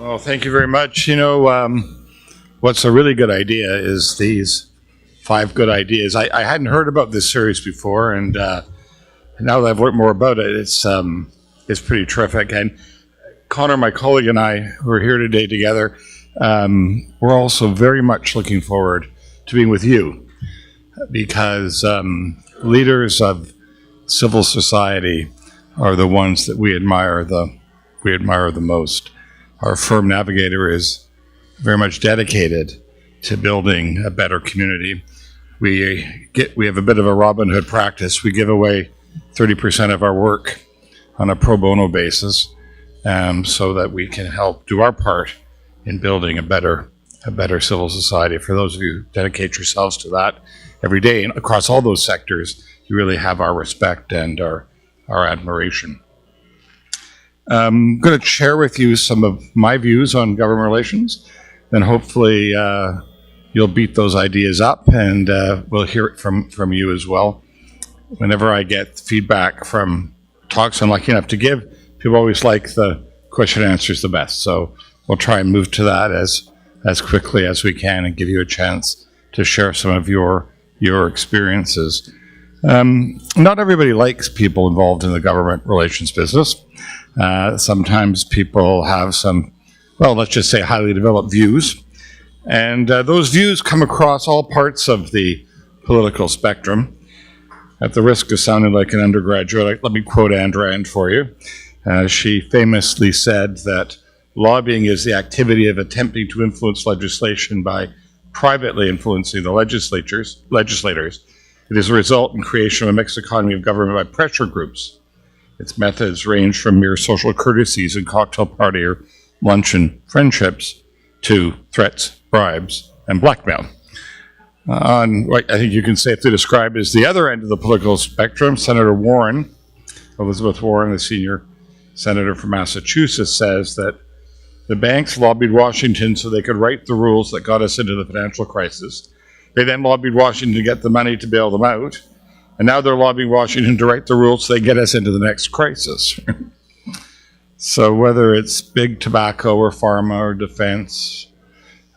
Well, thank you very much. What's a really good idea is these 5 good ideas. I hadn't heard about this series before, and now that I've learned more about it, it's pretty terrific. And Connor, my colleague, and I, who are here today together, we're also very much looking forward to being with you, because leaders of civil society are the ones that we admire the most. Our firm Navigator is very much dedicated to building a better community. We have a bit of a Robin Hood practice. We give away 30% of our work on a pro bono basis, so that we can help do our part in building a better civil society. For those of you who dedicate yourselves to that every day and across all those sectors, you really have our respect and our admiration. I'm going to share with you some of my views on government relations, then hopefully you'll beat those ideas up, and we'll hear it from you as well. Whenever I get feedback from talks I'm lucky enough to give, people always like the question answers the best. So we'll try and move to that as quickly as we can and give you a chance to share some of your experiences. Not everybody likes people involved in the government relations business. Sometimes people have some, well, let's just say highly developed views. And those views come across all parts of the political spectrum. At the risk of sounding like an undergraduate, let me quote Ayn Rand for you. She famously said that lobbying is the activity of attempting to influence legislation by privately influencing the legislators. It is a result in creation of a mixed economy of government by pressure groups. Its methods range from mere social courtesies and cocktail party or luncheon friendships to threats, bribes, and blackmail. On what I think you can safely describe as the other end of the political spectrum, Senator Warren, Elizabeth Warren, the senior senator from Massachusetts, says that the banks lobbied Washington so they could write the rules that got us into the financial crisis. They then lobbied Washington to get the money to bail them out. And now they're lobbying Washington to write the rules so they get us into the next crisis. So whether it's big tobacco or pharma or defense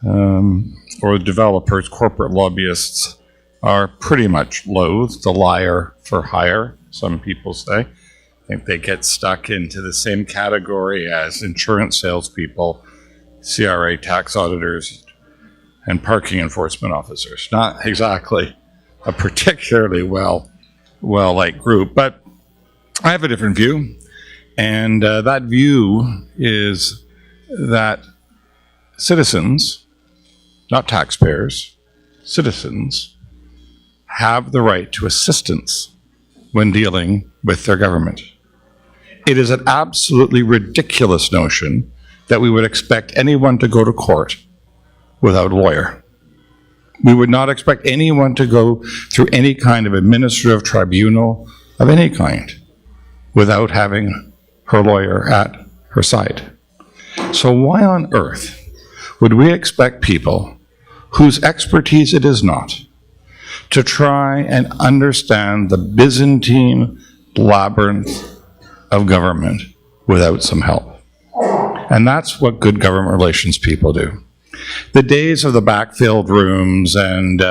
or developers, corporate lobbyists are pretty much loathed, the liar for hire, some people say. I think they get stuck into the same category as insurance salespeople, CRA tax auditors, and parking enforcement officers. Not exactly a particularly well-liked group, but I have a different view, and that view is that citizens, not taxpayers, citizens have the right to assistance when dealing with their government. It is an absolutely ridiculous notion that we would expect anyone to go to court without a lawyer. We would not expect anyone to go through any kind of administrative tribunal of any kind without having her lawyer at her side. So why on earth would we expect people whose expertise it is not to try and understand the Byzantine labyrinth of government without some help? And that's what good government relations people do. The days of the backfilled rooms and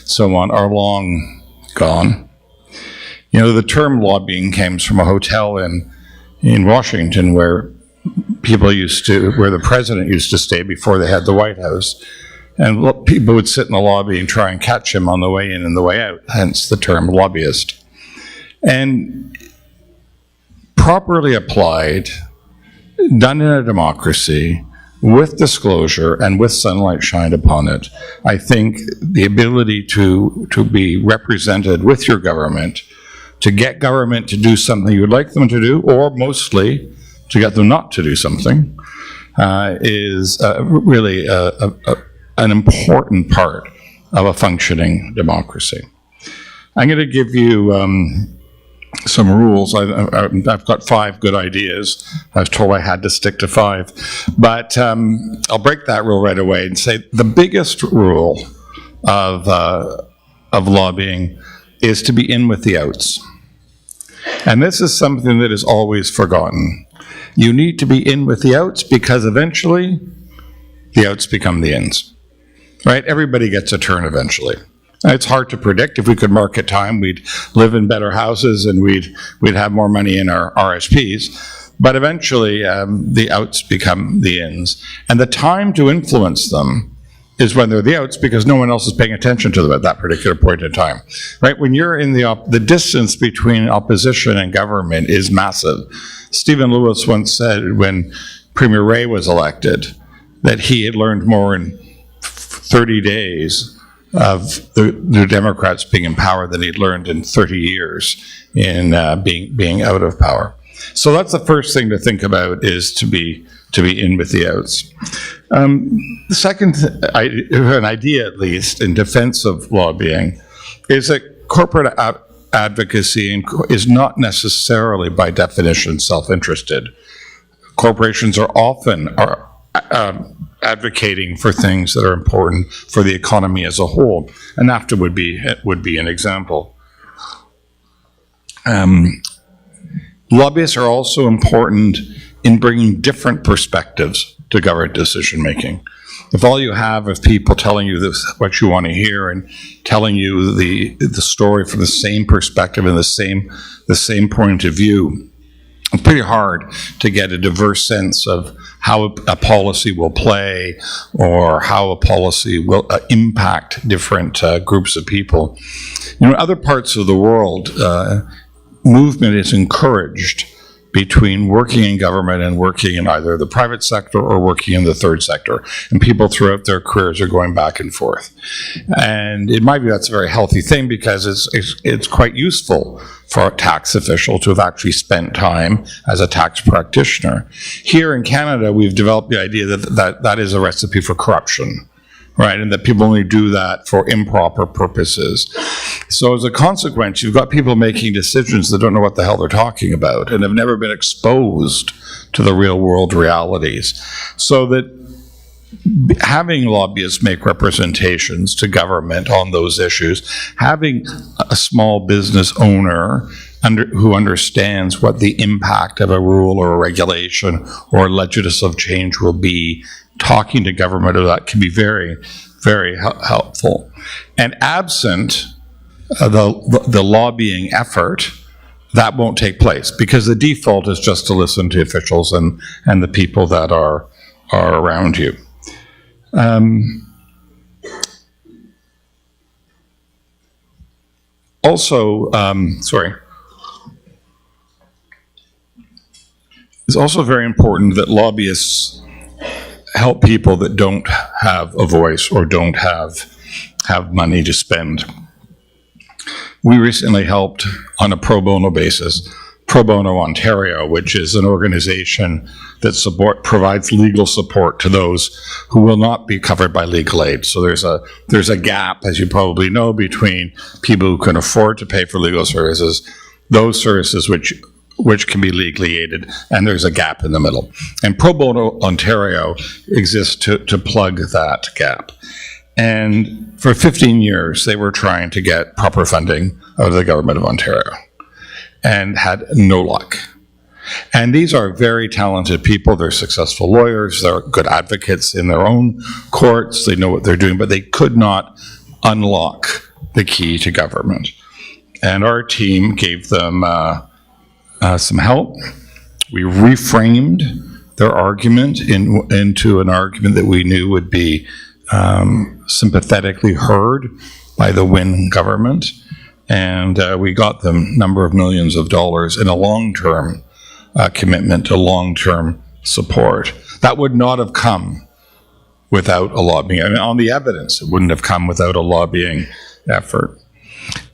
so on are long gone. You know, the term lobbying came from a hotel in Washington where where the president used to stay before they had the White House. And people would sit in the lobby and try and catch him on the way in and the way out, hence the term lobbyist. And properly applied, done in a democracy, with disclosure and with sunlight shined upon it, I think the ability to be represented with your government, to get government to do something you would like them to do, or mostly to get them not to do something, is really an important part of a functioning democracy. I'm going to give you some rules. I've got 5 good ideas. I was told I had to stick to 5. But I'll break that rule right away and say the biggest rule of lobbying is to be in with the outs. And this is something that is always forgotten. You need to be in with the outs because eventually the outs become the ins, right? Everybody gets a turn eventually. It's hard to predict. If we could market time, we'd live in better houses and we'd have more money in our RSPs. But eventually, the outs become the ins. And the time to influence them is when they're the outs, because no one else is paying attention to them at that particular point in time, right? When you're in the distance between opposition and government is massive. Stephen Lewis once said when Premier Ray was elected that he had learned more in 30 days of the New Democrats being in power than he'd learned in 30 years in being out of power. So that's the first thing to think about, is to be in with the outs. The second, an idea at least, in defense of lobbying, is that corporate advocacy is not necessarily by definition self-interested. Corporations are often advocating for things that are important for the economy as a whole, and NAFTA would be an example. Lobbyists are also important in bringing different perspectives to government decision making. If all you have is people telling you what you want to hear and telling you the story from the same perspective and the same point of view, it's pretty hard to get a diverse sense of how a policy will play or how a policy will impact different groups of people. You know, in other parts of the world, movement is encouraged between working in government and working in either the private sector or working in the third sector. And people throughout their careers are going back and forth. And in my view, that's a very healthy thing, because it's quite useful for a tax official to have actually spent time as a tax practitioner. Here in Canada, we've developed the idea that is a recipe for corruption, right? And that people only do that for improper purposes. So as a consequence, you've got people making decisions that don't know what the hell they're talking about and have never been exposed to the real world realities. So that having lobbyists make representations to government on those issues, having a small business owner who understands what the impact of a rule or a regulation or legislative change will be, talking to government of that can be very, very helpful. And absent the lobbying effort, that won't take place, because the default is just to listen to officials and the people that are around you. It's also very important that lobbyists help people that don't have a voice or don't have money to spend. We recently helped on a pro bono basis Pro Bono Ontario, which is an organization that provides legal support to those who will not be covered by legal aid. So there's a gap, as you probably know, between people who can afford to pay for legal services, those services which can be legally aided, and there's a gap in the middle. And Pro Bono Ontario exists to plug that gap. And for 15 years, they were trying to get proper funding out of the government of Ontario and had no luck. And these are very talented people. They're successful lawyers. They're good advocates in their own courts. They know what they're doing, but they could not unlock the key to government. And our team gave them some help. We reframed their argument into an argument that we knew would be sympathetically heard by the Wynne government. And we got them a number of millions of dollars in a long-term commitment to long-term support. That would not have come without a lobbying. I mean, on the evidence, it wouldn't have come without a lobbying effort.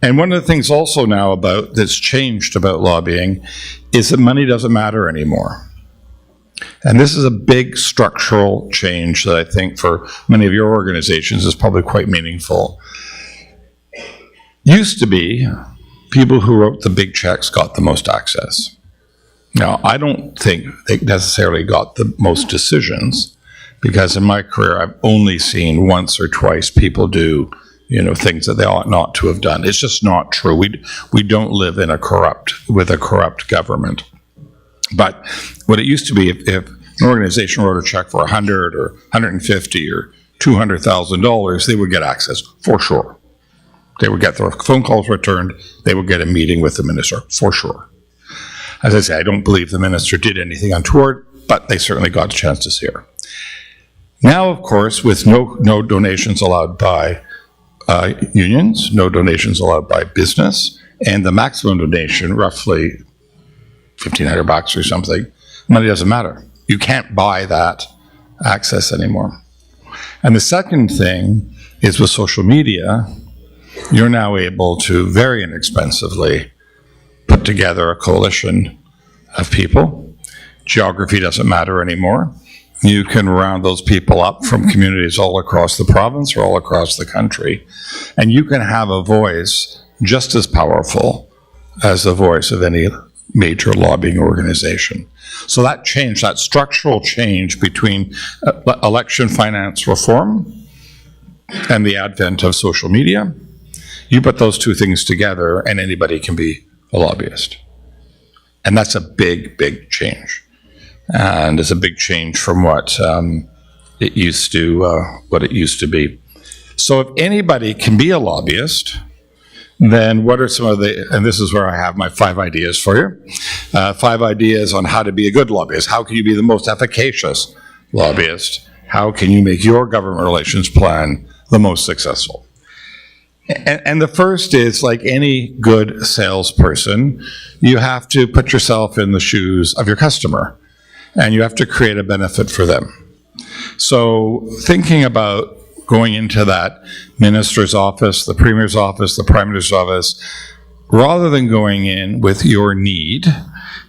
And one of the things also now that's changed about lobbying is that money doesn't matter anymore. And this is a big structural change that I think for many of your organizations is probably quite meaningful. Used to be, people who wrote the big checks got the most access. Now, I don't think they necessarily got the most decisions, because in my career, I've only seen once or twice people do, things that they ought not to have done. It's just not true. We don't live in with a corrupt government. But what it used to be, if an organization wrote a check for $100 or $150 or $200,000, they would get access for sure. They would get their phone calls returned. They would get a meeting with the minister for sure. As I say, I don't believe the minister did anything untoward, but they certainly got a chance to see her. Now, of course, with no donations allowed by unions, no donations allowed by business, and the maximum donation, roughly $1,500 or something, money doesn't matter. You can't buy that access anymore. And the second thing is with social media, you're now able to very inexpensively put together a coalition of people. Geography doesn't matter anymore. You can round those people up from communities all across the province or all across the country, and you can have a voice just as powerful as the voice of any major lobbying organization. So that change, that structural change between election finance reform and the advent of social media, you put those two things together and anybody can be a lobbyist. And that's a big, big change. And it's a big change from what it used to be. So if anybody can be a lobbyist, then what are some of the, and this is where I have my 5 ideas for you. 5 ideas on how to be a good lobbyist. How can you be the most efficacious lobbyist? How can you make your government relations plan the most successful? And the first is, like any good salesperson, you have to put yourself in the shoes of your customer, and you have to create a benefit for them. So thinking about going into that minister's office, the premier's office, the prime minister's office, rather than going in with your need,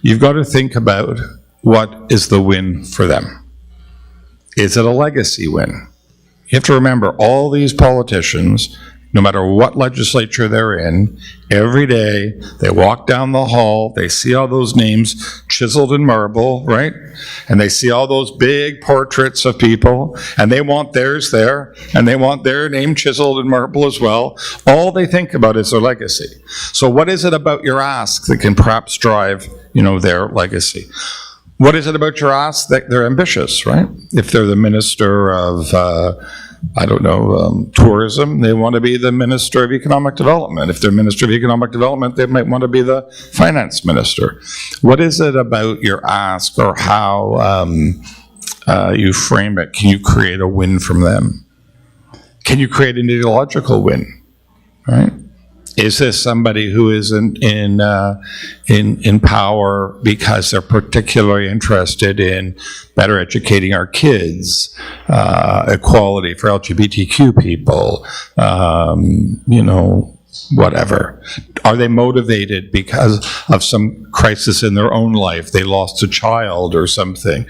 you've got to think about what is the win for them. Is it a legacy win? You have to remember, all these politicians, no matter what legislature they're in, every day they walk down the hall, they see all those names chiseled in marble, right? And they see all those big portraits of people, and they want theirs there, and they want their name chiseled in marble as well. All they think about is their legacy. So what is it about your ask that can perhaps drive, their legacy? What is it about your ask that they're ambitious, right? If they're the minister of tourism, they want to be the Minister of Economic Development. If they're Minister of Economic Development, they might want to be the Finance Minister. What is it about your ask or how you frame it? Can you create a win from them? Can you create an ideological win, right? Is this somebody who is in power because they're particularly interested in better educating our kids, equality for LGBTQ people, whatever? Are they motivated because of some crisis in their own life? They lost a child or something.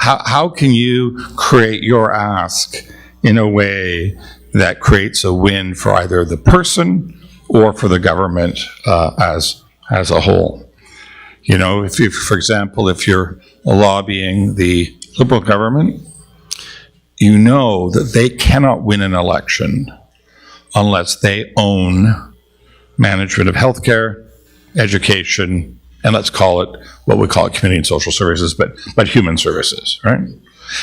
How can you create your ask in a way that creates a win for either the person or for the government as a whole? If you, for example, if you're lobbying the Liberal government, you know that they cannot win an election unless they own management of healthcare, education, and let's call it what we call it community and social services, but human services, right?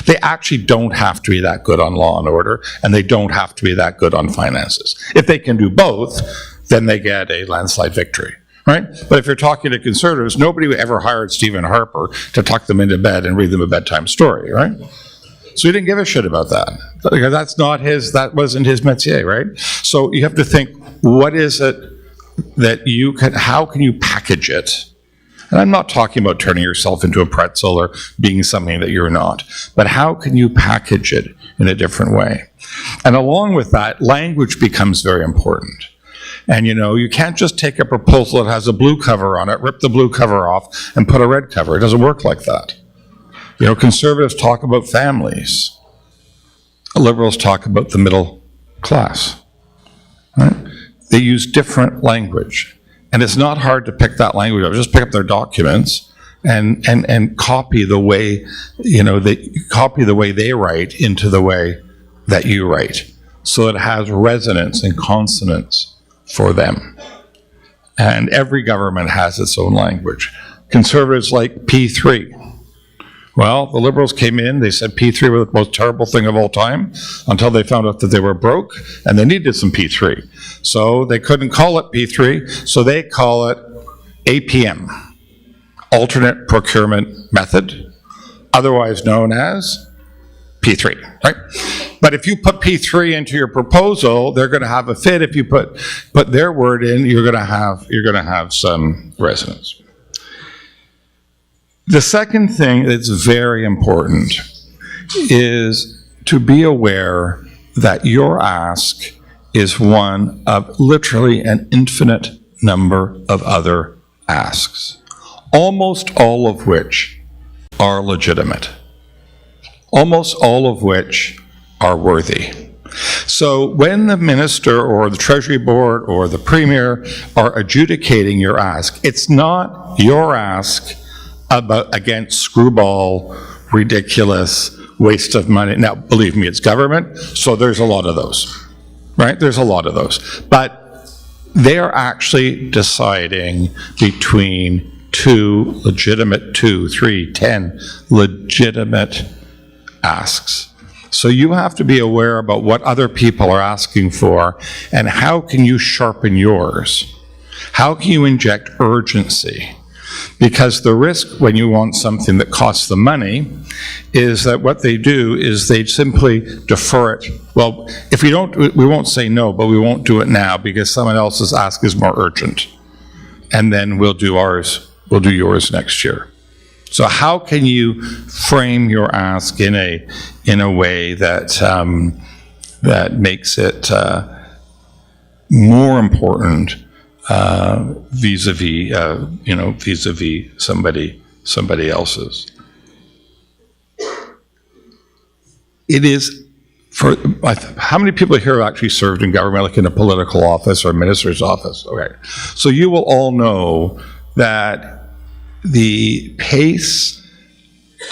They actually don't have to be that good on law and order, and they don't have to be that good on finances. If they can do both, then they get a landslide victory, right? But if you're talking to Conservatives, nobody ever hired Stephen Harper to tuck them into bed and read them a bedtime story, right? So he didn't give a shit about that, because that wasn't his métier, right? So you have to think, what is it that how can you package it? And I'm not talking about turning yourself into a pretzel or being something that you're not, but how can you package it in a different way? And along with that, language becomes very important. And you can't just take a proposal that has a blue cover on it, rip the blue cover off, and put a red cover. It doesn't work like that. Conservatives talk about families. Liberals talk about the middle class, right? They use different language. And it's not hard to pick that language up. Just pick up their documents and copy the way, copy the way they write into the way that you write, so it has resonance and consonance for them. And every government has its own language. Conservatives like P3. Well, the Liberals came in, they said P3 was the most terrible thing of all time until they found out that they were broke and they needed some P3. So they couldn't call it P3, so they call it APM, Alternate Procurement Method, otherwise known as P3, right? But if you put P3 into your proposal, they're going to have a fit. If you put their word in, you're going to have some resonance. The second thing that's very important is to be aware that your ask is one of literally an infinite number of other asks, almost all of which are legitimate, almost all of which are worthy. So when the minister or the Treasury Board or the Premier are adjudicating your ask, it's not your ask against screwball, ridiculous, waste of money. Now, believe me, it's government, so there's a lot of those, right? There's a lot of those. But they're actually deciding between 10 legitimate asks. So you have to be aware about what other people are asking for and how can you sharpen yours? How can you inject urgency? Because the risk when you want something that costs them money is that what they do is they simply defer it. Well, if we don't, we won't say no, but we won't do it now because someone else's ask is more urgent. And then we'll do yours next year. So how can you frame your ask in a way that that makes it more important vis-a-vis somebody else's? It is for how many people here have actually served in government, like in a political office or a minister's office? Okay, so you will all know that the pace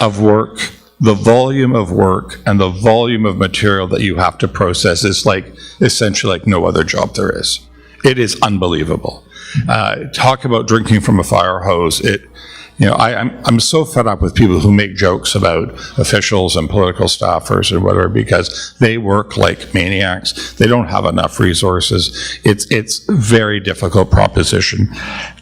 of work, the volume of work, and the volume of material that you have to process is like essentially like no other job there is. It is unbelievable. Talk about drinking from a fire hose. I'm so fed up with people who make jokes about officials and political staffers or whatever because they work like maniacs. They don't have enough resources. It's a very difficult proposition,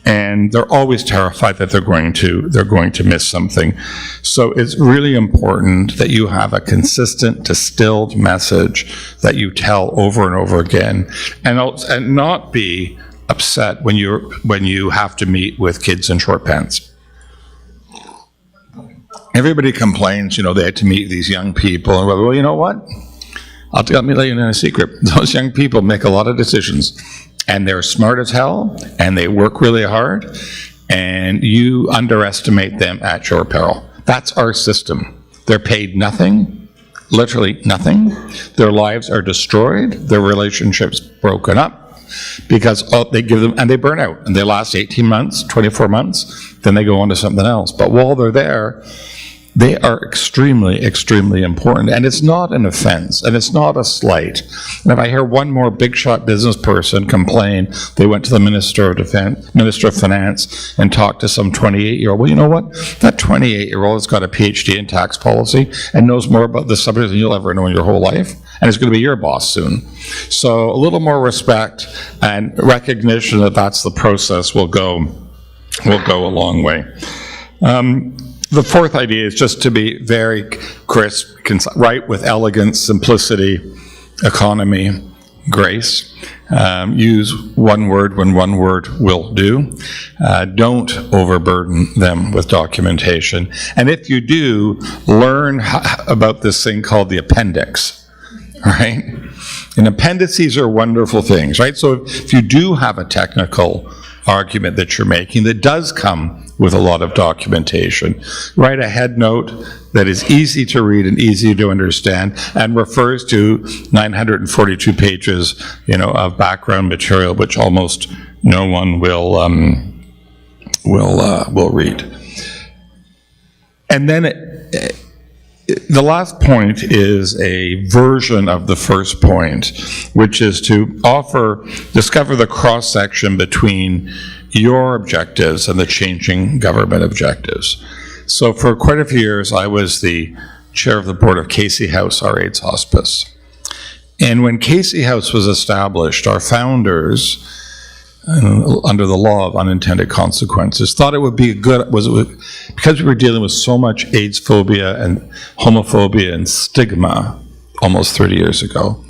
and they're always terrified that they're going to miss something. So it's really important that you have a consistent, distilled message that you tell over and over again, and not be upset when you have to meet with kids in short pants. Everybody complains, they had to meet these young people. And well, you know what? Let me let you know a secret. Those young people make a lot of decisions. And they're smart as hell. And they work really hard. And you underestimate them at your peril. That's our system. They're paid nothing. Literally nothing. Their lives are destroyed. Their relationships broken up. Because they give them, and they burn out. And they last 18 months, 24 months. Then they go on to something else. But while they're there, they are extremely, extremely important. And it's not an offense, and it's not a slight. And if I hear one more big shot business person complain they went to the Minister of Finance and talked to some 28-year-old, well, you know what? That 28-year-old has got a PhD in tax policy and knows more about this subject than you'll ever know in your whole life. And it's going to be your boss soon. So a little more respect and recognition that that's the process will go a long way. The fourth idea is just to be very crisp, write with elegance, simplicity, economy, grace. Use one word when one word will do. Don't overburden them with documentation. And if you do, learn about this thing called the appendix, right? And appendices are wonderful things, right? So if you do have a technical argument that you're making that does come with a lot of documentation, write a head note that is easy to read and easy to understand and refers to 942 pages, of background material, which almost no one will read. And then The last point is a version of the first point, which is to discover the cross-section between your objectives and the changing government objectives. So for quite a few years, I was the chair of the board of Casey House, our AIDS hospice. And when Casey House was established, our founders, under the law of unintended consequences, thought it would be because we were dealing with so much AIDS phobia and homophobia and stigma almost 30 years ago,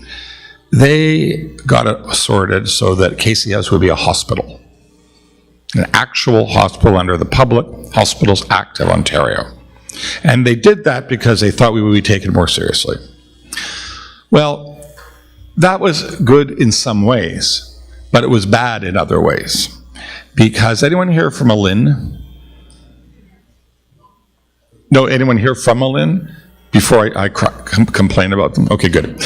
they got it sorted so that Casey House would be a hospital, an actual hospital under the Public Hospitals Act of Ontario. And they did that because they thought we would be taken more seriously. Well, that was good in some ways, but it was bad in other ways. Because anyone here from a LIN? No, anyone here from a LIN? Before I complain about them? Okay, good.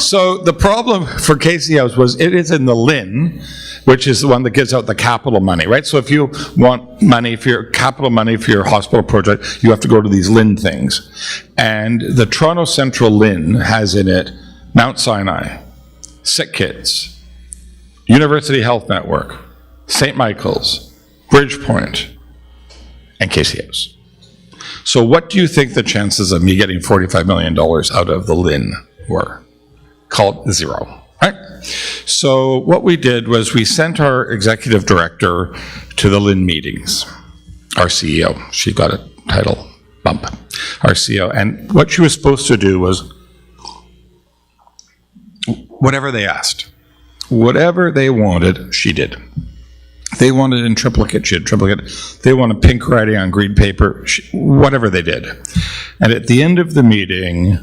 So the problem for Casey House was it is in the LIN, which is the one that gives out the capital money, right? So if you want money for your capital money for your hospital project, you have to go to these LIN things. And the Toronto Central LIN has in it Mount Sinai, Sick Kids, University Health Network, St. Michael's, Bridgepoint, and Casey House. So what do you think the chances of me getting $45 million out of the LIN were? Called 0, right? So what we did was we sent our executive director to the LIN meetings, our CEO. She got a title bump, our CEO. And what she was supposed to do was whatever they asked. Whatever they wanted, she did. They wanted in triplicate, she had triplicate. They wanted pink writing on green paper, whatever they did. And at the end of the meeting,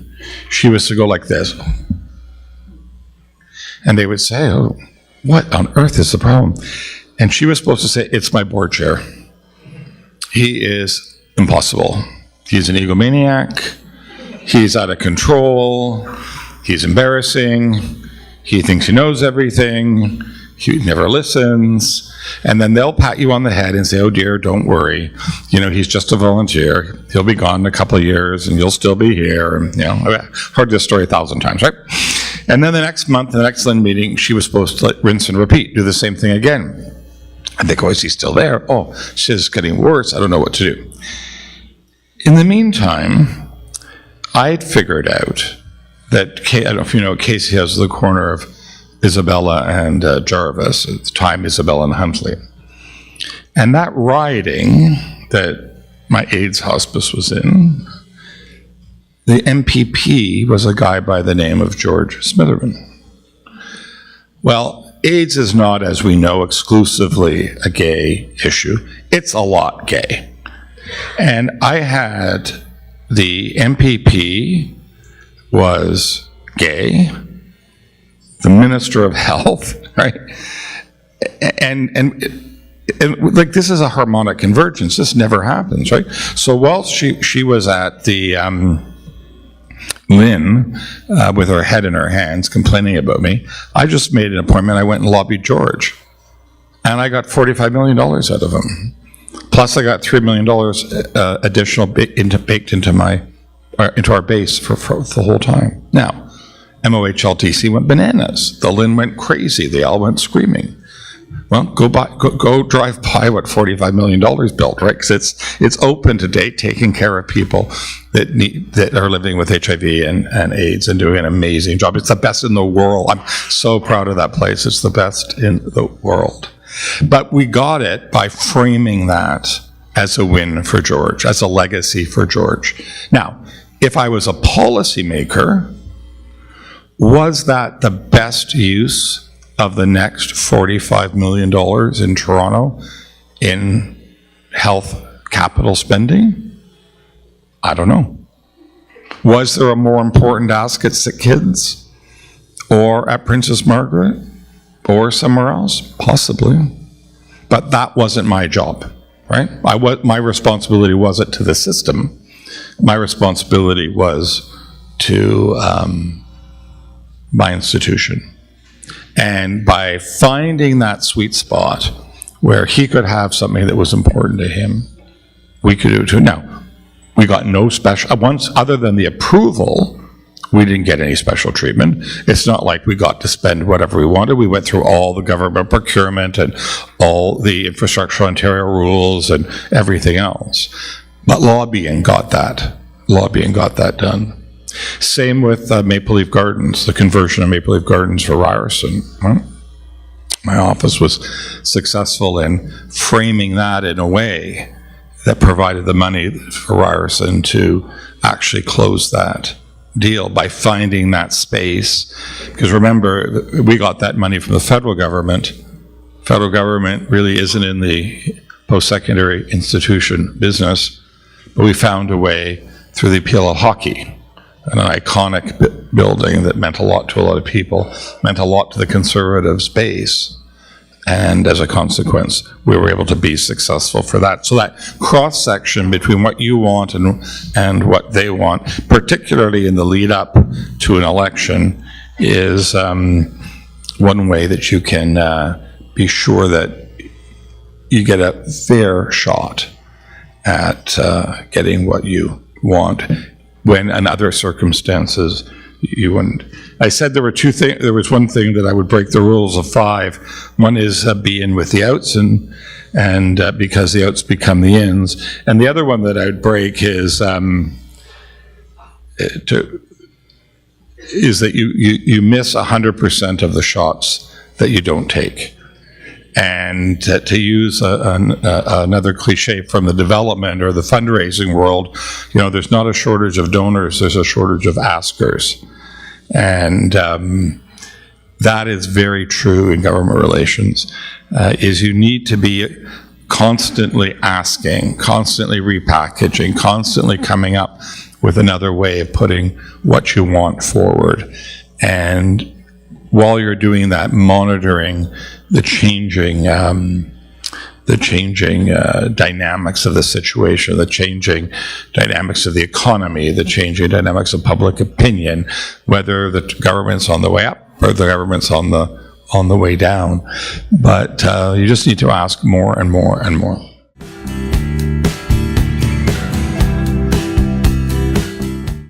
she was to go like this. And they would say, oh, what on earth is the problem? And she was supposed to say, it's my board chair. He is impossible. He's an egomaniac. He's out of control. He's embarrassing. He thinks he knows everything. He never listens. And then they'll pat you on the head and say, oh dear, don't worry. You know, he's just a volunteer. He'll be gone in a couple of years and you'll still be here. And, you know, I've heard this story 1,000 times, right? And then the next month, the next LIN meeting, she was supposed to rinse and repeat, do the same thing again. And they go, is he still there? Oh, she's getting worse. I don't know what to do. In the meantime, I had figured out that, I don't know if you know, Casey has the corner of Isabella and Jarvis, at the time Isabella and Huntley. And that riding that my AIDS hospice was in, the MPP was a guy by the name of George Smitherman. Well, AIDS is not, as we know, exclusively a gay issue. It's a lot gay. And I had the MPP was gay, the Minister of Health, right? And like, this is a harmonic convergence. This never happens, right? So while she was at the LIN with her head in her hands complaining about me, I just made an appointment. I went and lobbied George. And I got $45 million out of him. Plus I got $3 million additional baked into our base for the whole time. Now, MOHLTC went bananas. The LIN went crazy. They all went screaming. Well, go drive by what $45 million built, right? Because it's open to date, taking care of people that are living with HIV and AIDS and doing an amazing job. It's the best in the world. I'm so proud of that place. It's the best in the world. But we got it by framing that as a win for George, as a legacy for George. Now, if I was a policymaker, was that the best use of the next $45 million in Toronto in health capital spending? I don't know. Was there a more important ask at Sick Kids or at Princess Margaret or somewhere else? Possibly. But that wasn't my job, right? My responsibility wasn't to the system. My responsibility was to my institution. And by finding that sweet spot where he could have something that was important to him, we could do it too. Now, We got no special, once other than the approval, we didn't get any special treatment. It's not like we got to spend whatever we wanted. We went through all the government procurement and all the Infrastructure Ontario rules and everything else. But lobbying got that. Lobbying got that done. Same with Maple Leaf Gardens, the conversion of Maple Leaf Gardens for Ryerson. My office was successful in framing that in a way that provided the money for Ryerson to actually close that deal by finding that space. Because remember, we got that money from the federal government. Federal government really isn't in the post-secondary institution business, but we found a way through the appeal of hockey, an iconic building that meant a lot to a lot of people, meant a lot to the conservative space. And as a consequence, we were able to be successful for that. So that cross-section between what you want and what they want, particularly in the lead-up to an election, is one way that you can be sure that you get a fair shot at getting what you want when in other circumstances you wouldn't. I said there were two things. There was one thing that I would break the rules of 5. One is be in with the outs, and because the outs become the ins. And the other one that I would break is that you miss 100% of the shots that you don't take. And to use another cliche from the development or the fundraising world, there's not a shortage of donors, there's a shortage of askers. And that is very true in government relations, is you need to be constantly asking, constantly repackaging, constantly coming up with another way of putting what you want forward. And while you're doing that, monitoring the changing dynamics of the situation, the changing dynamics of the economy, the changing dynamics of public opinion, whether the government's on the way up or the government's on the way down. But you just need to ask more and more and more.